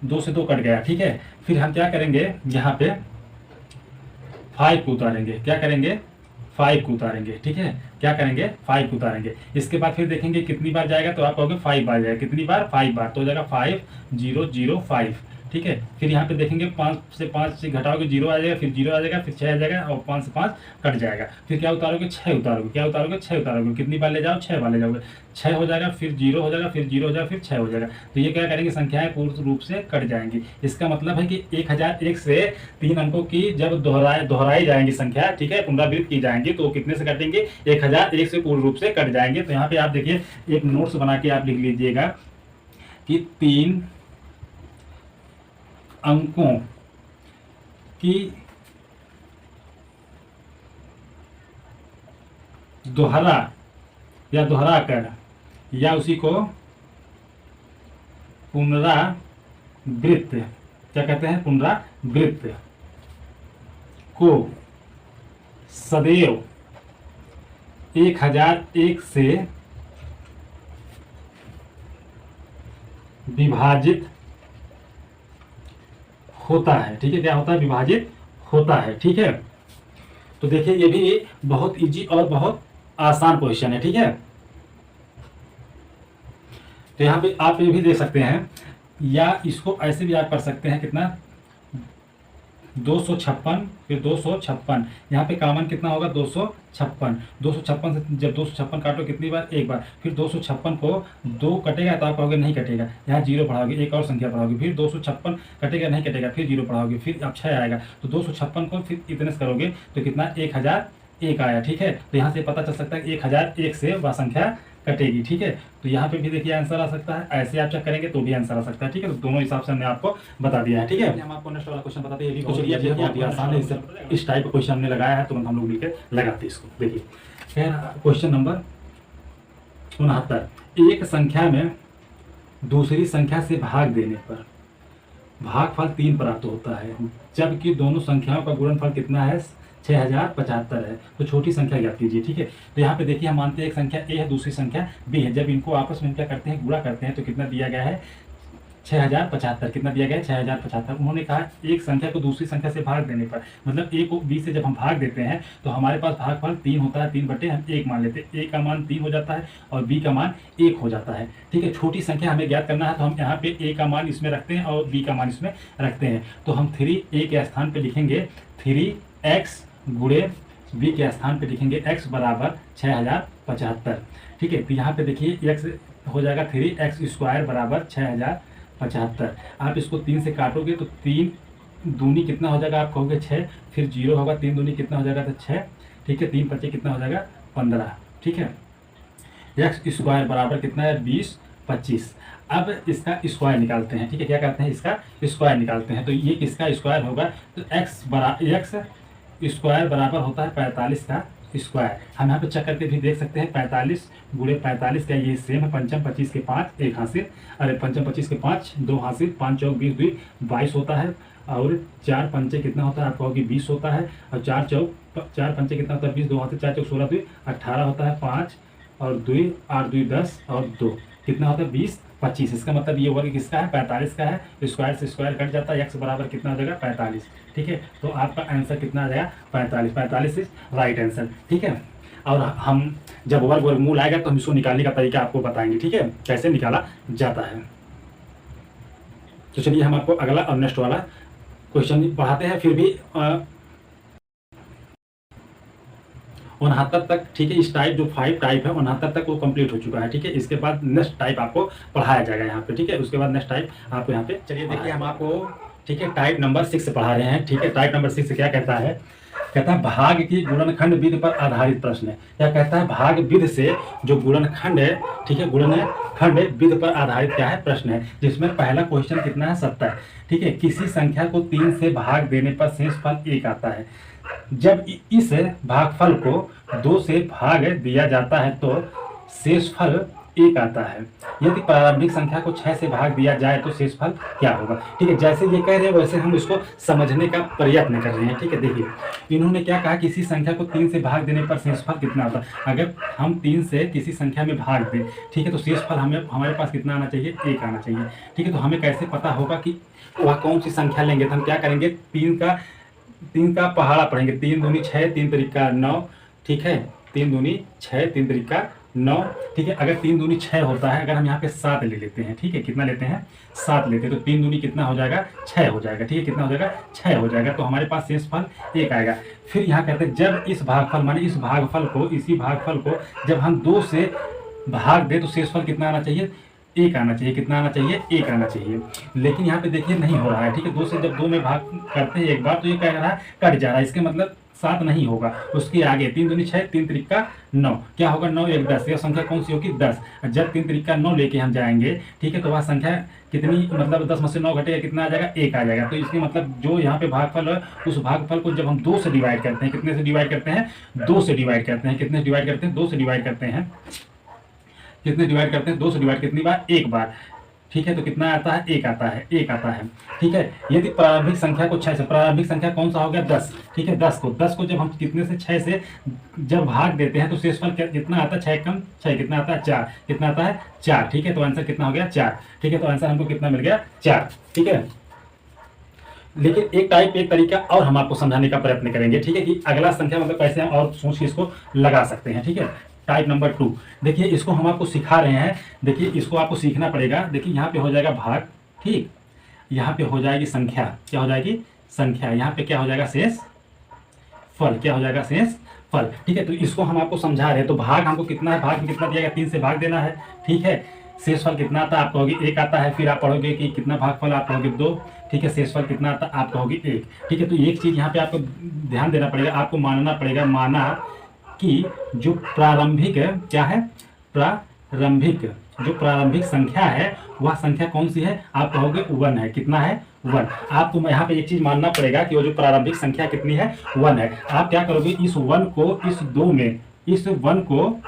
2 से 2 कट गया, ठीक है। फिर हम क्या करेंगे, यहाँ पे 5 को उतारेंगे, क्या करेंगे, 5 को उतारेंगे, ठीक है। क्या करेंगे, 5 को उतारेंगे। इसके बाद फिर देखेंगे कितनी बार जाएगा, तो आप कहोगे 5 बार जाएगा, कितनी बार, 5 बार, तो हो जाएगा 5 0 0 5, ठीक है। फिर यहाँ पे देखेंगे 5 से घटाओगे 0 आ जाएगा, फिर 0 आ जाएगा, फिर 6 आ जाएगा, और 5 से 5 कट जाएगा। फिर क्या उतारोगे, 6 उतारोगे, क्या उतारोगे, 6 उतारोगे, कितनी बार ले जाओ, 6 बार ले जाओगे, 6 हो जाएगा, फिर 0 हो जाएगा, फिर 0 हो जाएगा, फिर 6 हो जाएगा। तो ये क्या करेंगे, संख्याएं पूर्ण रूप से कट जाएंगी। इसका मतलब है कि 1001 से 3 अंकों की जब दोहराई जाएंगी संख्या, ठीक है, पुनरावृत्त की जाएंगी, तो कितने से कटेंगे, 1001 से पूर्ण रूप से कट जाएंगे। तो यहाँ पे आप देखिए एक नोट्स बना के आप लिख लीजिएगा कि 3 अंकों की दोहरा या दोहरा कर या उसी को पुनरावृत्त, क्या कहते हैं, पुनरावृत्त को सदैव 1001 से विभाजित होता है, ठीक है। क्या होता है, विभाजित होता है, ठीक है। तो देखिए ये भी बहुत इजी और बहुत आसान क्वेश्चन है, ठीक है। तो यहाँ पे आप ये भी देख सकते हैं, या इसको ऐसे भी आप कर सकते हैं, कितना, 256 फिर 256, यहाँ पे कॉमन कितना होगा, 256, 256 से जब 256 काटो कितनी बार, एक बार, फिर 256 को 2 कटेगा, तो आप कहोगे नहीं कटेगा, यहाँ 0 बढ़ाओगे, एक और संख्या बढ़ाओगे, फिर 256 कटेगा, नहीं कटेगा, फिर 0 बढ़ाओगे, फिर अब 6 आएगा, तो 256 को फिर इतने से करोगे तो कितना, 1001 आया, ठीक है। तो यहाँ से पता चल सकता है कि 1001 से वह संख्या कटेगी, ठीक है। तो यहाँ पे भी देखिए आंसर आ सकता है, ऐसे आप चेक करेंगे तो भी आंसर आ सकता है, ठीक है। तो दोनों हिसाब से हमने आपको बता दिया है, ठीक है। हम आपको नेक्स्ट वाला क्वेश्चन बताते हैं, ये भी कुछ आसान है, इस टाइप का क्वेश्चन हमने लगाया है, तुरंत हम लोग मिलकर लगाते हैं इसको। देखिए क्वेश्चन नंबर 69, एक संख्या में दूसरी संख्या से भाग देने पर भागफल 3 प्राप्त होता है, जबकि दोनों संख्याओं का गुणनफल कितना है, 6075 है। तो छोटी संख्या याद कीजिए, ठीक है। तो यहाँ पे देखिए हम मानते हैं एक संख्या ए है, दूसरी संख्या बी है, जब इनको आपस में क्या करते हैं, गुणा करते हैं, तो कितना दिया गया है, 6075, कितना दिया गया है, 6075। उन्होंने कहा एक संख्या को दूसरी संख्या से भाग देने पर, मतलब ए को बी से जब हम भाग देते हैं तो हमारे पास भागफल 3 होता है, 3 बटे हम 1 मान लेते हैं, ए का मान 3 हो जाता है और बी का मान 1 हो जाता है, ठीक है। छोटी संख्या हमें ज्ञात करना है, तो हम यहाँ पे ए का मान इसमें रखते हैं और बी का मान इसमें रखते हैं। तो हम 3 ए के स्थान पर लिखेंगे 3x गुणे बी के स्थान पे लिखेंगे x बराबर 6075, ठीक है। तो यहाँ पे देखिए x हो जाएगा 3x² बराबर 6075। आप इसको 3 से काटोगे तो 3 दूनी कितना हो जाएगा, आप कहोगे 6, फिर 0 होगा, 3 दूनी कितना हो जाएगा, तो 6, ठीक है। 3 5 कितना हो जाएगा, 15, ठीक है। x² बराबर कितना है, 20 25। अब इसका स्क्वायर निकालते हैं, ठीक है। क्या करते हैं, इसका स्क्वायर निकालते हैं। तो ये किसका स्क्वायर होगा, तो x स्क्वायर बराबर होता है 45 का स्क्वायर। हम यहाँ पे चेक करके भी देख सकते हैं, 45 गुणे 45 का ये सेम है, 5 25 के 5 1 हासिल, अरे 5 25 के 5 2 हासिल, 5 चौक 20 2 22 होता है, और 4 पंचे कितना होता है, आप कहोगे 20 होता है, और 4 पंचे कितना होता है, 20, 2 हासिल, 4 चौक 16 2 18 होता है, 5 और 2 8 2 10 और 2 कितना होता है, 20 25। इसका मतलब ये वर्ग किसका है, 45 का है। स्क्वायर से स्क्वायर कट जाता है, x बराबर कितना हो जाएगा, 45, ठीक है। तो आपका आंसर कितना आ जाएगा, 45 इज राइट आंसर, ठीक है। और हम जब वर्गमूल आएगा तो हम इसको निकालने का तरीका आपको बताएंगे, ठीक है, कैसे निकाला जाता है। तो चलिए हम आपको अगला और नेक्स्ट वाला क्वेश्चन पढ़ाते हैं, फिर भी 69 तक, ठीक है। इस टाइप जो 5 टाइप है 69 तक वो कंप्लीट हो चुका है, ठीक है। इसके बाद नेक्स्ट टाइप आपको पढ़ाया जाएगा यहाँ पे, ठीक है। उसके बाद नेक्स्ट टाइप आपको यहाँ पे, चलिए देखिए हम आपको, ठीक है, टाइप नंबर 6 से पढ़ा रहे हैं, ठीक है। टाइप नंबर 6 क्या कहता है कहता है भाग की गुणनखंड विधि पर आधारित प्रश्न है। क्या कहता है, भाग विधि से जो गुणनखंड है, ठीक है, गुणनखंड विधि पर आधारित क्या है प्रश्न है, जिसमें पहला क्वेश्चन कितना है 70, ठीक है। किसी संख्या को 3 से भाग देने पर शेष फल 1 आता है। जब इस भागफल को 2 से भाग दिया जाता है तो शेष फल 1 आता है। यदि प्रारंभिक संख्या को 6 से भाग दिया जाए तो शेष फल क्या होगा। ठीक है, जैसे ये कह रहे हैं वैसे हम इसको समझने का प्रयत्न कर रहे हैं। ठीक है, देखिए इन्होंने क्या कहा, किसी संख्या को 3 से भाग देने पर शेष फल कितना होता है। अगर हम 3 से किसी संख्या में भाग दें, ठीक है, तो शेष फल हमारे पास कितना आना चाहिए, 1 आना चाहिए। ठीक है, तो हमें कैसे पता होगा कि वह कौन सी संख्या लेंगे, तो हम क्या करेंगे, 3 का पहाड़ा पढ़ेंगे। 3 दूनी 6, 3 तरीका 9, ठीक है, 3 दूनी 6, 3 तरीका 9, ठीक है। अगर 3 दूनी 6 होता है, अगर हम यहाँ पे 7 ले लेते हैं, ठीक है, कितना लेते हैं, 7 लेते हैं, तो 3 दूनी कितना हो जाएगा, 6 हो जाएगा। ठीक है, कितना हो जाएगा, 6 हो जाएगा, तो हमारे पास शेष फल 1 आएगा। फिर यहाँ कहते हैं जब इस भागफल माने इस भागफल को, इसी भागफल को जब हम 2 से भाग दे तो शेष फल कितना आना चाहिए, 1 आना चाहिए। कितना आना चाहिए, 1 आना चाहिए। लेकिन यहाँ पे देखिए नहीं हो रहा है। ठीक है, 2 से जब 2 में भाग करते हैं एक बार तो ये क्या कर रहा है, कट जा रहा है। इसके मतलब 7 नहीं होगा, उसके आगे 3 दूनी 6, 3 तरीका 9, क्या होगा, 9 1 10। यह संख्या कौन सी होगी, 10। जब 3 तरीका 9 लेके हम जाएंगे, ठीक है, तो वह संख्या कितनी, मतलब 10 में से 9 घटेगा, कितना आ जाएगा, 1 आ जाएगा। तो इसके मतलब जो यहाँ पे भागफल है, उस भागफल को जब हम 2 से डिवाइड करते हैं, कितने से डिवाइड करते हैं, 2 से डिवाइड करते हैं। कितने से डिवाइड करते हैं, 2 से डिवाइड करते हैं। कितने डिवाइड करते हैं, 2 से डिवाइड कितनी बार, 1 बार। ठीक है, तो कितना आता है, 1 आता है, 1 आता है। ठीक है, यदि प्रारंभिक संख्या को 6 से, प्रारंभिक संख्या कौन सा हो गया, 10, ठीक है, 10 को जब हम कितने से 6 से जब भाग देते हैं तो शेषफल कितना आता है, 6 कम 6 कितना आता है, 4, कितना आता है, 4। ठीक है, तो आंसर कितना हो गया, 4। ठीक है, तो आंसर हमको कितना मिल गया, 4। ठीक है, लेकिन एक तरीका और हम आपको समझाने का प्रयत्न करेंगे। ठीक है, कि अगला संख्या मतलब कैसे हम और सोच के इसको लगा सकते हैं। ठीक है, टाइप नंबर 2, देखिए इसको हम आपको सिखा रहे हैं। देखिए इसको आपको सीखना पड़ेगा। देखिए यहाँ पे हो जाएगा भाग, ठीक, यहाँ पे हो जाएगी संख्या, क्या हो जाएगी, संख्या, यहाँ पे क्या हो जाएगा, शेष फल, क्या हो जाएगा, शेष फल। ठीक है, तो इसको हम आपको समझा रहे हैं। तो भाग हमको कितना है, भाग में कितना दिया गया, 3 से भाग देना है। ठीक है, शेषफल कितना आता है, आप कहोगे 1 आता है। फिर आप पढ़ोगे कि कितना भागफल, आप कहोगे 2। ठीक है, शेषफल कितना आता है, आप कहोगे 1। ठीक है, तो एक चीज़ यहाँ पे आपको ध्यान देना पड़ेगा, आपको मानना पड़ेगा, माना कि जो प्रारंभिक क्या है, जो प्रारंभिक संख्या है वह संख्या कौन सी है, आप कहोगे 1 है। कितना है, 1। आपको यहाँ पे एक चीज मानना पड़ेगा कि वो जो प्रारंभिक संख्या कितनी है, 1 है। आप क्या करोगे, इस 1 को इस 2 में, इस 1 को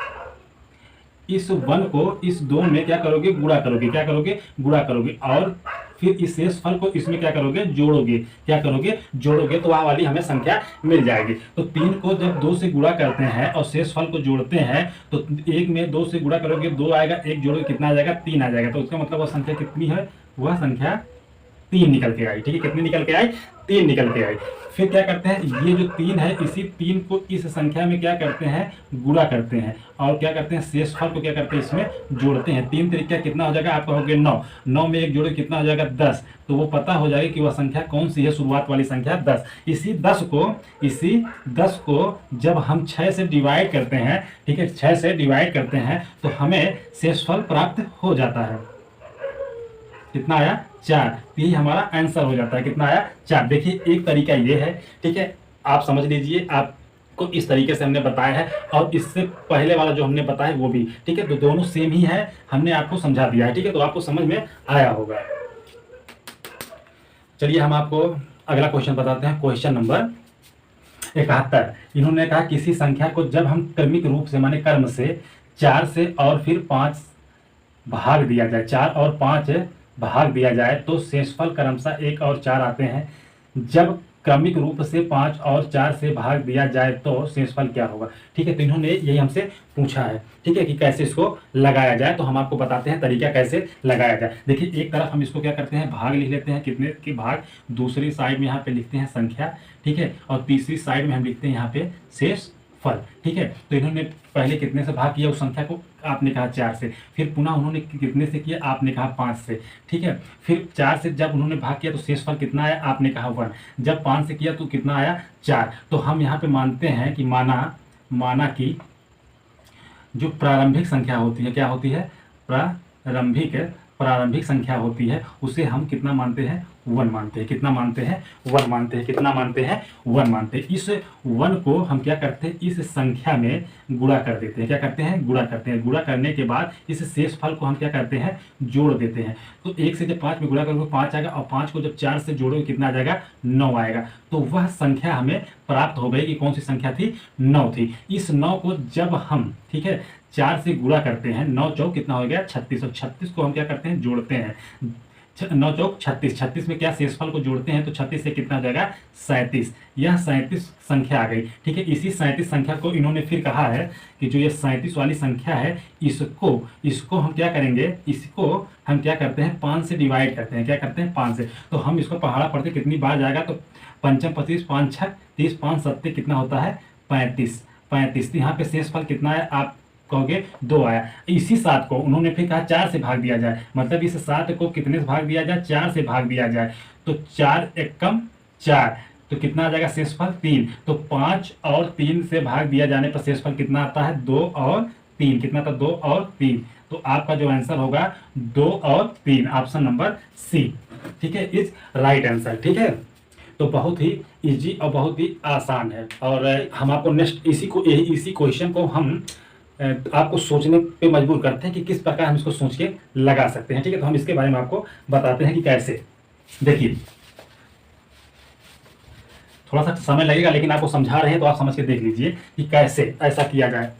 इस 2 में क्या करोगे, गुणा करोगे, क्या करोगे, गुणा करोगे, और फिर इस शेष फल को इसमें क्या करोगे, जोड़ोगे, क्या करोगे, जोड़ोगे, तो वह वाली हमें संख्या मिल जाएगी। तो 3 को जब 2 से गुणा करते हैं और शेष फल को जोड़ते हैं तो 1 में 2 से गुणा करोगे, 2 आएगा, 1 जोड़ोगे, कितना आ जाएगा, 3 आ जाएगा। तो उसका मतलब वह संख्या कितनी है, वह संख्या 3 निकल के आई। ठीक है, कितनी निकल के आई, 3 निकल के आई। फिर क्या करते हैं, ये जो 3 है, इसी 3 को इस संख्या में क्या करते हैं, गुणा करते हैं, और क्या करते हैं, शेषफल को क्या करते हैं, इसमें जोड़ते हैं। 3 तरीका कितना हो जाएगा, आप कहोगे 9, 9 में 1 जोड़े कितना हो जाएगा, 10। तो वो पता हो जाएगा कि वह संख्या कौन सी है, शुरुआत वाली संख्या 10। इसी 10 को जब हम 6 से डिवाइड करते हैं, ठीक है, 6 से डिवाइड करते हैं तो हमें शेषफल प्राप्त हो जाता है। कितना आया, 4। यही हमारा आंसर हो जाता है। कितना आया, 4। देखिए एक तरीका ये है, ठीक है, आप समझ लीजिए, आपको इस तरीके से हमने बताया है, और इससे पहले वाला जो हमने बताया वो भी, ठीक है, तो दोनों सेम ही है, हमने आपको समझा दिया है। ठीक है, तो आपको समझ में आया होगा। चलिए हम आपको अगला क्वेश्चन बताते हैं, क्वेश्चन नंबर 71। इन्होंने कहा किसी संख्या को जब हम क्रमिक रूप से माने क्रम से 4 से और फिर 5 भाग दिया जाए, 4 और 5 भाग दिया जाए तो शेषफल क्रमशः 1 और 4 आते हैं। जब क्रमिक रूप से 5 और 4 से भाग दिया जाए तो शेषफल क्या होगा। ठीक है, तो इन्होंने यही हमसे पूछा है। ठीक है, कि कैसे इसको लगाया जाए, तो हम आपको बताते हैं तरीका कैसे लगाया जाए। देखिए एक तरफ हम इसको क्या करते हैं, भाग लिख लेते हैं, कितने के भाग, दूसरी साइड में यहाँ पे लिखते हैं संख्या, ठीक है, और तीसरी साइड में हम लिखते हैं यहाँ पे शेष फल। ठीक है, तो इन्होंने पहले कितने से भाग किया, उस संख्या को आपने कहा 4 से, फिर पुनः उन्होंने कितने से किया, आपने कहा 5 से। ठीक है, फिर 4 से जब उन्होंने भाग किया तो शेषफल कितना आया, आपने कहा 1। जब 5 से किया तो कितना आया, 4। तो हम यहाँ पे मानते हैं कि माना कि जो प्रारंभिक संख्या होती है, क्या होती है, प्रारंभिक प्रारंभिक संख्या होती है उसे हम कितना मानते हैं, 1 मानते हैं। कितना मानते हैं, 1 मानते हैं। कितना मानते हैं, 1 मानते हैं। इस 1 को हम क्या करते हैं, इस संख्या में गुणा कर देते हैं। क्या करते हैं, गुणा करते हैं। गुणा करने के बाद इस शेषफल को हम क्या करते हैं, जोड़ देते हैं। तो 1 से जब 5 में गुणा करोगे 5 आएगा, और 5 को जब 4 से जोड़ोगे कितना आ जाएगा, 9 आएगा। तो वह संख्या हमें प्राप्त हो गई कि कौन सी संख्या थी, 9 थी। इस 9 को जब हम, ठीक है, 4 से गुणा करते हैं, 9 चौक कितना हो गया, 36, और 36 को हम क्या करते हैं, जोड़ते हैं। 9 चौक 36, 36 में क्या शेषफल को जोड़ते हैं तो 36 से कितना हो जाएगा, 37। यह 37 संख्या आ गई। ठीक है, इसी 37 संख्या को इन्होंने फिर कहा है कि जो ये 37 वाली संख्या है, इसको हम क्या करेंगे, इसको हम क्या करते हैं, 5 से डिवाइड करते हैं। क्या करते हैं, 5 से। तो हम इसको पहाड़ा पढ़ते कितनी बार जाएगा, तो 5 25, 5 6 30, 5 7 कितना होता है, 35। तो यहाँ पे शेषफल कितना है, आप कहोगे 2 आया। इसी 7 को उन्होंने फिर कहा 4 से भाग दिया जाए, मतलब इस 7 को कितने से भाग दिया जाए, 4 से भाग दिया जाए। तो 4 एकम 4, तो कितना आ जाएगा शेषफल, 3। तो 5 और 3 से भाग दिया जाने पर शेषफल कितना आता है, 2 और 3। कितना था, 2 और 3। तो आपका जो आंसर होगा 2 और 3, ऑप्शन नंबर सी। ठीक है, इज राइट आंसर। ठीक है, तो बहुत ही इजी और बहुत ही आसान है। और हम आपको नेक्स्ट इसी क्वेश्चन को हम आपको सोचने पे मजबूर करते हैं कि किस प्रकार हम इसको सोच के लगा सकते हैं। ठीक है, तो हम इसके बारे में आपको बताते हैं कि कैसे। देखिए, थोड़ा सा समय लगेगा, लेकिन आपको समझा रहे हैं तो आप समझ के देख लीजिए कि कैसे ऐसा किया जाए।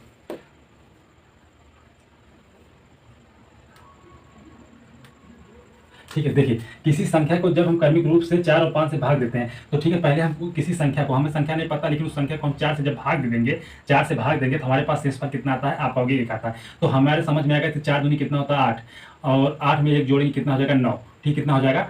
ठीक है, देखिए, किसी संख्या को जब हम क्रमिक रूप से 4 और 5 से भाग देते हैं, तो ठीक है, पहले हम किसी संख्या को, हमें संख्या नहीं पता, लेकिन उस संख्या को हम 4 से जब भाग दे देंगे, 4 से भाग देंगे, तो हमारे पास शेषफल कितना आता है, आप कहोगे 1 आता है। तो हमारे समझ में आएगा कि 4 दूनी कितना होता है, 8, और 8 में 1 जोड़ेंगे कितना हो जाएगा, 9। ठीक, कितना हो जाएगा,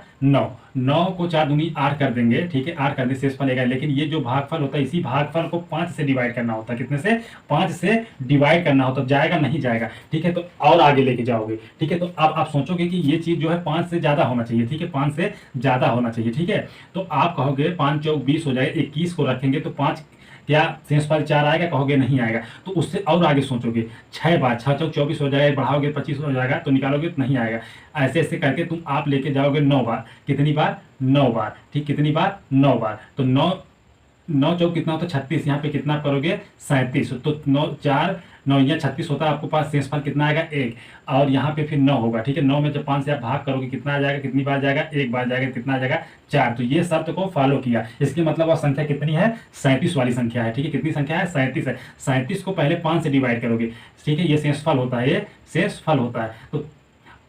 9 को 4 दूनी 8 कर देंगे। ठीक है, 8 कर देंगे, शेषफल आएगा। लेकिन ये जो भागफल होता है, इसी भागफल को 5 से डिवाइड करना होता है। कितने से, 5 से डिवाइड करना होता है। जाएगा, नहीं जाएगा। ठीक है, तो और आगे लेके जाओगे। ठीक है, तो अब आप सोचोगे कि ये चीज जो है 5 से ज्यादा होना चाहिए। ठीक है, 5 से ज्यादा होना चाहिए। ठीक है, तो आप कहोगे 5 चौक 20 हो जाएगा, 21 को रखेंगे तो 5 क्या शेषफल 4 आएगा, कहोगे नहीं आएगा। तो उससे और आगे सोचोगे, 6 बार, 6 चौक 24 हो जाएगा, बढ़ाओगे 25 हो जाएगा, तो निकालोगे तो नहीं आएगा। ऐसे ऐसे करके तुम आप लेके जाओगे 9 बार। कितनी बार, 9 बार। ठीक, कितनी बार, 9 बार। तो 9 चौक कितना होता है, 36। यहाँ पे कितना करोगे, 37। तो 9 4 9 या 36 होता है। आपको पास शेषफल कितना आएगा, 1, और यहाँ पे फिर 9 होगा। ठीक है, 9 में जब 5 से आप भाग करोगे कितना आ जाएगा, कितनी बार जाएगा, 1 बार जाएगा। कितना आ जाएगा, 4। तो ये शर्त को फॉलो किया, इसके मतलब वह संख्या कितनी है, 37 वाली संख्या है। ठीक है, कितनी संख्या है, 37 है। 37 को पहले 5 से डिवाइड करोगे। ठीक है, ये शेषफल होता है, ये शेषफल होता है। तो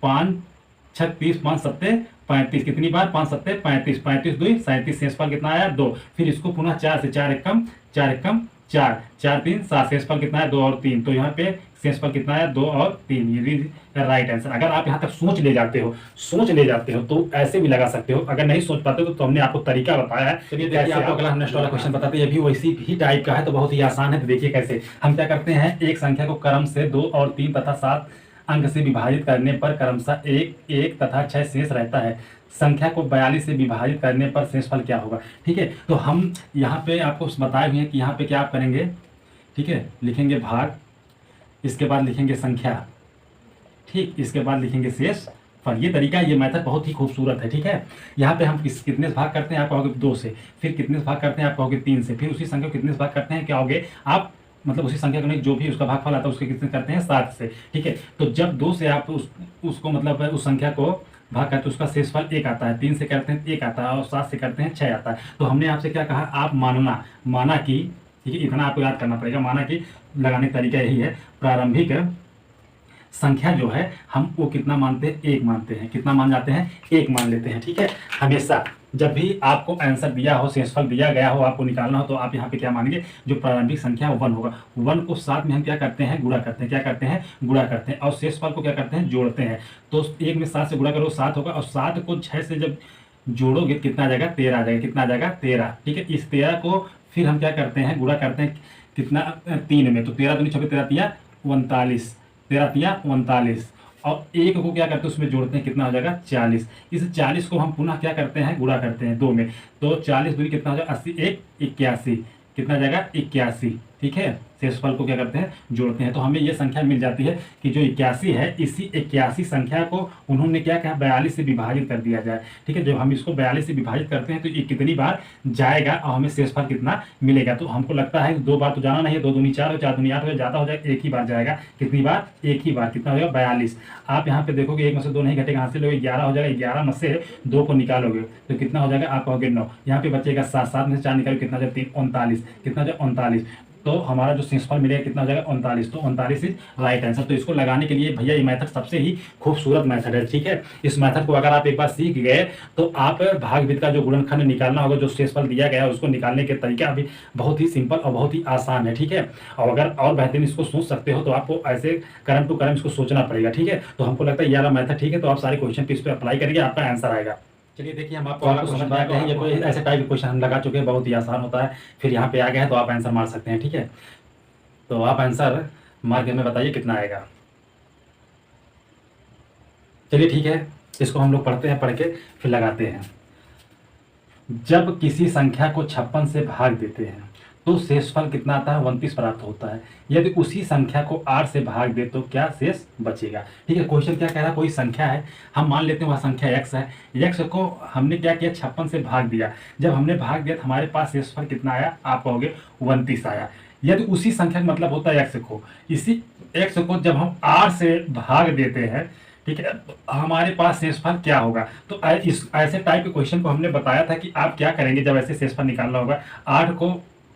5 36, 5 7 35। कितनी बार, 5 7 35, 35 2 37। शेषफल कितना आया, 2। फिर इसको पुनः 4 से, 4 एकम 4, 4 3 7। शेषफल कितना है, 2 और 3। तो यहाँ पे शेषफल कितना है, 2 और 3। ये राइट आंसर। अगर आप यहाँ तक सोच ले जाते हो तो ऐसे भी लगा सकते हो। अगर नहीं सोच पाते हो तो हमने आपको तरीका बताया है। चलिए देखिए, आपको अगला नेक्स्ट वाला क्वेश्चन बताते हैं। ये भी वैसी ही टाइप का है, तो बहुत ही आसान है। तो देखिए कैसे हम क्या करते हैं, एक संख्या को क्रम से 2 और 3 तथा 7 अंक से विभाजित करने पर क्रमशः 1, 1 तथा 6 शेष रहता है। संख्या को 42 से विभाजित करने पर शेषफल क्या होगा। ठीक है, तो हम यहाँ पे आपको बताए हुए हैं कि यहाँ पे क्या आप करेंगे। ठीक है, लिखेंगे भाग, इसके बाद लिखेंगे संख्या। ठीक, इसके बाद लिखेंगे शेषफल। ये तरीका, ये मेथड बहुत ही खूबसूरत है। ठीक है, यहाँ पे हम कितने से भाग करते हैं, आप कहोगे 2 से। फिर कितने से भाग करते हैं, आप कहोगे 3 से। फिर उसी संख्या को कितने से भाग करते हैं, क्या होगे आप, मतलब उसी संख्या को नहीं, जो भी उसका भागफल आता है उसके कितने करते हैं, 7 से। ठीक है, तो जब 2 से आप उसको मतलब उस संख्या को भाग करते, उसका शेषफल 1 आता है। 3 से करते हैं 1 आता है, और 7 से करते हैं 6 आता है। तो हमने आपसे क्या कहा, आप माना कि, ठीक है, इतना आपको याद करना पड़ेगा। माना कि लगाने का तरीका यही है, प्रारंभिक संख्या जो है हम वो कितना मानते हैं, 1 मानते हैं। कितना मान जाते हैं, 1 मान लेते हैं। ठीक है, हमेशा जब भी आपको आंसर दिया हो, शेषफल दिया गया हो, आपको निकालना हो, तो आप यहाँ पे क्या मानेंगे, जो प्रारंभिक संख्या 1 होगा। 1 को 7 में हम क्या करते हैं, गुणा करते हैं। क्या करते हैं, गुणा करते हैं। और शेषफल को क्या करते हैं, जोड़ते हैं। तो 1 में 7 से गुणा करो, 7 होगा, और 7 को 6 से जब जोड़ोगे कितना आ जाएगा, 13 आ जाएगा। कितना आ जाएगा, 13। ठीक है, इस 13 को फिर हम क्या करते हैं, गुणा करते हैं कितना, 3 में। तो 13 दूनी 26, 13 तिया 39, 13 तिया 39, और 1 को क्या करते हैं, उसमें जोड़ते हैं। कितना हो जाएगा, 40। इस 40 को हम पुनः क्या करते हैं, गुणा करते हैं 2 में। तो 40 दूनी कितना हो जाएगा, 80 1 81। कितना आ जाएगा, 81। ठीक है, शेषफल को क्या करते हैं, जोड़ते हैं, तो हमें ये संख्या मिल जाती है कि जो 81 है, इसी 81 संख्या को उन्होंने क्या कहा, 42 से विभाजित कर दिया जाए। ठीक है, जब हम इसको 42 से विभाजित करते हैं तो ये कितनी बार जाएगा और हमें शेषफल कितना मिलेगा। तो हमको लगता है 2 बार तो जाना नहीं है, 2 दूनी 4 हो, 4 दूनी 8 हो, ज़्यादा हो जाएगा, एक ही बार जाएगा। कितनी बार, एक ही बार। कितना हो जाएगा, 42। आप यहाँ पे देखोगे 1 में से 2 नहीं घटेगा, हासिल होगा 11 हो जाएगा। 11 में से 2 को निकालोगे तो कितना हो जाएगा, आप कहोगे 9। यहाँ पे बचेगा 7, 7 में से 4 निकालोगे कितना हो जाएगा, 3, 39। कितना हो जाएगा, 39। तो हमारा जो शेषफल मिलेगा कितना हो जाएगा, 39। तो 39 इज राइट आंसर। तो इसको लगाने के लिए भैया ये मेथड सबसे ही खूबसूरत मेथड है। ठीक है, इस मेथड को अगर आप एक बार सीख गए तो आप भागविद का जो गुणनखंड निकालना होगा, जो शेषफल दिया गया है उसको निकालने के तरीका भी बहुत ही सिंपल और बहुत ही आसान है। ठीक है, और अगर और बेहतरीन इसको सोच सकते हो तो आपको ऐसे कर्म टू कर्म इसको सोचना पड़ेगा। ठीक है, तो हमको लगता है ये वाला मेथड ठीक है, तो आप सारे क्वेश्चन पे इस पर अप्लाई करिए, आपका आंसर आएगा। चलिए देखिए, हम आपको समझ में आ गया है, ये कोई ऐसे टाइप के क्वेश्चन हम लगा चुके हैं, बहुत ही आसान होता है। फिर यहाँ पे आ गया है तो आप आंसर मार सकते हैं। ठीक है, तो आप आंसर मार के हमें बताइए कितना आएगा। चलिए ठीक है, इसको हम लोग पढ़ते हैं, पढ़ के फिर लगाते हैं। जब किसी संख्या को 56 से भाग देते हैं तो शेषफल कितना आता है, 29 प्राप्त होता है। यदि उसी संख्या को 8 से भाग दे तो क्या शेष बचेगा। ठीक है, क्वेश्चन क्या कह रहा है, कोई संख्या है, हम मान लेते हैं वह संख्या x है। x को हमने क्या किया, 56 से भाग दिया। जब हमने भाग दिया तो हमारे पास शेषफल कितना आया, आप कहोगे 29 आया। यदि उसी संख्या का मतलब होता है x को, इसी x को जब हम 8 से भाग देते हैं, ठीक है, हमारे पास शेषफल क्या होगा। तो इस ऐसे टाइप के क्वेश्चन को हमने बताया था कि आप क्या करेंगे जब ऐसे शेषफल निकालना होगा। 8 को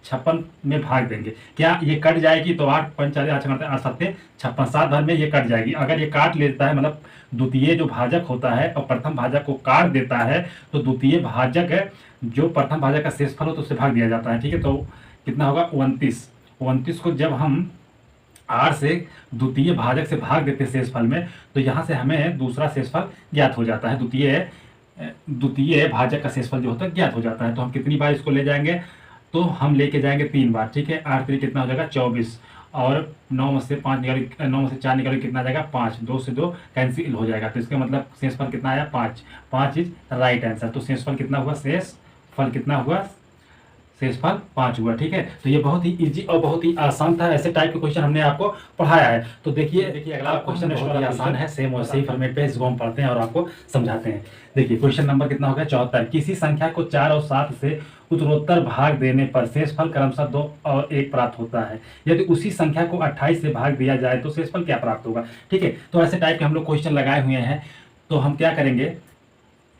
56 में भाग देंगे, क्या ये कट जाएगी, तो 8 5 4 8 7 56, 7 भर में ये कट जाएगी। अगर ये काट लेता है, मतलब द्वितीय जो भाजक होता है और प्रथम भाजक को काट देता है, तो द्वितीय भाजक जो प्रथम भाजक का शेषफल हो तो उससे भाग दिया जाता है। ठीक है, तो कितना होगा, 29। 29 को जब हम 8 से द्वितीय भाजक से भाग देते हैं शेषफल में, तो यहाँ से हमें दूसरा शेषफल ज्ञात हो जाता है। द्वितीय भाजक का शेषफल जो होता है ज्ञात हो जाता है। तो हम कितनी बार इसको ले जाएंगे, तो हम लेके जाएंगे 3 बार। ठीक है, 8 3 कितना हो जाएगा, 24। और 9 में से 5 निकालो, 9 में से 4 निकालो कितना आ जाएगा, 5। 2 से 2 कैंसिल हो जाएगा, तो इसका मतलब शेषफल कितना आया, 5। 5 इज राइट आंसर। तो शेषफल कितना हुआ, शेषफल कितना हुआ, शेषफल 5 हुआ। ठीक है, तो ये बहुत ही इजी और बहुत ही आसान था। ऐसे टाइप के क्वेश्चन हमने आपको पढ़ाया है। तो देखिए अगला क्वेश्चन बहुत ही आसान है, सेम और सही फॉर्मेट पे इसको हम पढ़ते हैं और आपको समझाते हैं। देखिए क्वेश्चन नंबर कितना हो गया, 74। किसी संख्या को 4 और 7 से उत्तरोत्तर भाग देने पर शेषफल क्रमशः 2 और 1 प्राप्त होता है। यदि उसी संख्या को 28 से भाग दिया जाए तो शेषफल क्या प्राप्त होगा। ठीक है, तो ऐसे टाइप के हम लोग क्वेश्चन लगाए हुए हैं। तो हम क्या करेंगे,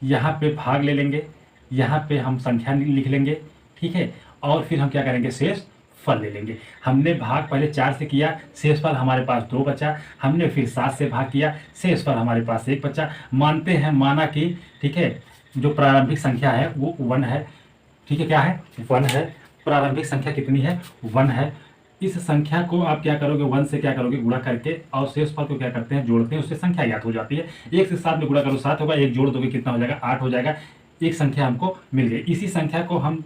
यहाँ पे भाग ले लेंगे, यहाँ पे हम संख्या लिख लेंगे। ठीक है, और फिर हम क्या करेंगे, शेष फल ले लेंगे। हमने भाग पहले 4 से किया, शेषफल हमारे पास 2 बचा। हमने फिर 7 से भाग किया, शेषफल हमारे पास 1 बचा। मानते हैं, माना कि ठीक है, जो प्रारंभिक संख्या है वो 1 है। ठीक है, क्या है, 1 है। प्रारंभिक संख्या कितनी है, 1 है। इस संख्या को आप क्या करोगे, 1 से क्या करोगे, गुणा करके, और शेषफल को क्या करते हैं, जोड़ते हैं, उससे संख्या ज्ञात हो जाती है। 1 से 7 में गुणा करो 7 होगा, 1 जोड़ दोगे कितना हो जाएगा, 8 हो जाएगा। एक संख्या हमको मिल गई। इसी संख्या को हम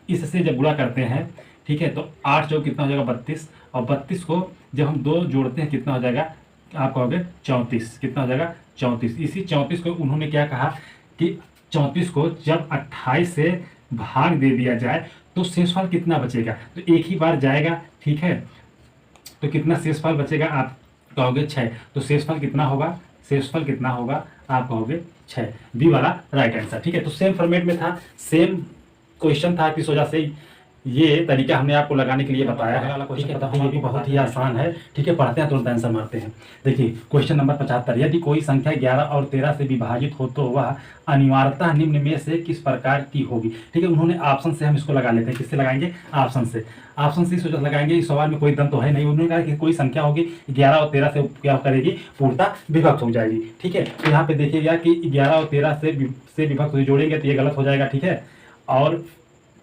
इससे जब गुणा करते हैं, ठीक है, तो 8 जो कितना हो जाएगा, 32। और 32 को जब हम 2 जोड़ते हैं कितना हो जाएगा, आप कहोगे 34। कितना हो जाएगा, 34। इसी 34 को उन्होंने क्या कहा कि 34 को जब 28 से भाग दे दिया जाए तो शेषफल कितना बचेगा, तो एक ही बार जाएगा। ठीक है, तो कितना शेषफल बचेगा, आप कहोगे 6। तो शेषफल कितना होगा, शेषफल कितना होगा, आप कहोगे 6। बी वाला राइट आंसर। ठीक है, तो सेम फॉर्मेट में था, सेम क्वेश्चन था, इस वजह से ये तरीका हमने आपको लगाने के लिए बताया है। ठीक है, तो ये भी बहुत ही आसान है। ठीक है, पढ़ते हैं तुरंत आंसर मारते हैं। देखिए क्वेश्चन नंबर 75। यदि कोई संख्या 11 और 13 से विभाजित हो तो वह अनिवार्यतः निम्न में से किस प्रकार की होगी। ठीक है, उन्होंने ऑप्शन से हम इसको लगा लेते हैं। किससे लगाएंगे, ऑप्शन से। ऑप्शन से इस वजह से लगाएंगे, इस सवाल में कोई दम तो है नहीं। उन्होंने कहा कि कोई संख्या होगी 11 और 13 से क्या करेगी, पूर्णतः विभक्त हो जाएगी। ठीक है, तो यहाँ पे देखिएगा कि 11 और 13 से विभक्त जोड़ेंगे तो ये गलत हो जाएगा। ठीक है, और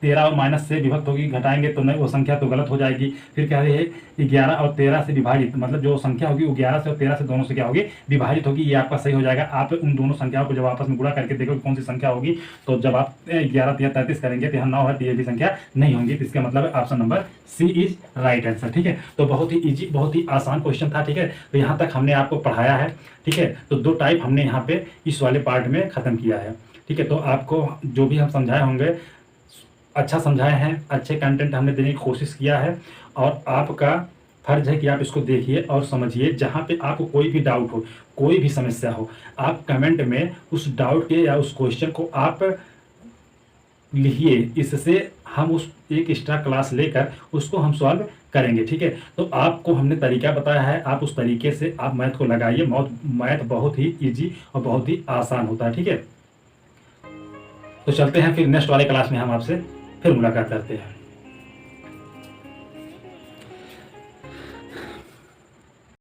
13 और माइनस से विभक्त होगी, घटाएंगे तो नहीं, वो संख्या तो गलत हो जाएगी। फिर क्या है, 11 और 13 से विभाजित, मतलब जो संख्या होगी वो 11 से और 13 से दोनों से क्या होगी, विभाजित होगी। ये आपका सही हो जाएगा। आप उन दोनों संख्याओं को जब आपस में गुणा करके देखो कौन सी संख्या होगी, तो जब आप 11 3 33 करेंगे तो यहाँ 9 है, तो ये भी संख्या नहीं होंगी। तो इसका मतलब option number C is right answer. ठीक है, तो बहुत ही ईजी, बहुत ही आसान क्वेश्चन था। ठीक है, तो यहाँ तक हमने आपको पढ़ाया है। ठीक है, तो 2 टाइप हमने यहाँ पे इस वाले पार्ट में खत्म किया है। ठीक है, तो आपको जो भी हम समझाए होंगे अच्छा समझाए हैं, अच्छे कंटेंट हमने देने की कोशिश किया है और आपका फ़र्ज़ है कि आप इसको देखिए और समझिए। जहाँ पे आपको कोई भी डाउट हो, कोई भी समस्या हो, आप कमेंट में उस डाउट के या उस क्वेश्चन को आप लिखिए। इससे हम उस एक एक्स्ट्रा क्लास लेकर उसको हम सॉल्व करेंगे, ठीक है? तो आपको हमने तरीका बताया है, आप उस तरीके से आप मैथ को लगाइए। मैथ बहुत ही ईज़ी और बहुत ही आसान होता है, ठीक है? तो चलते हैं फिर नेक्स्ट वाले क्लास में हम आपसे फिर मुलाकात करते हैं।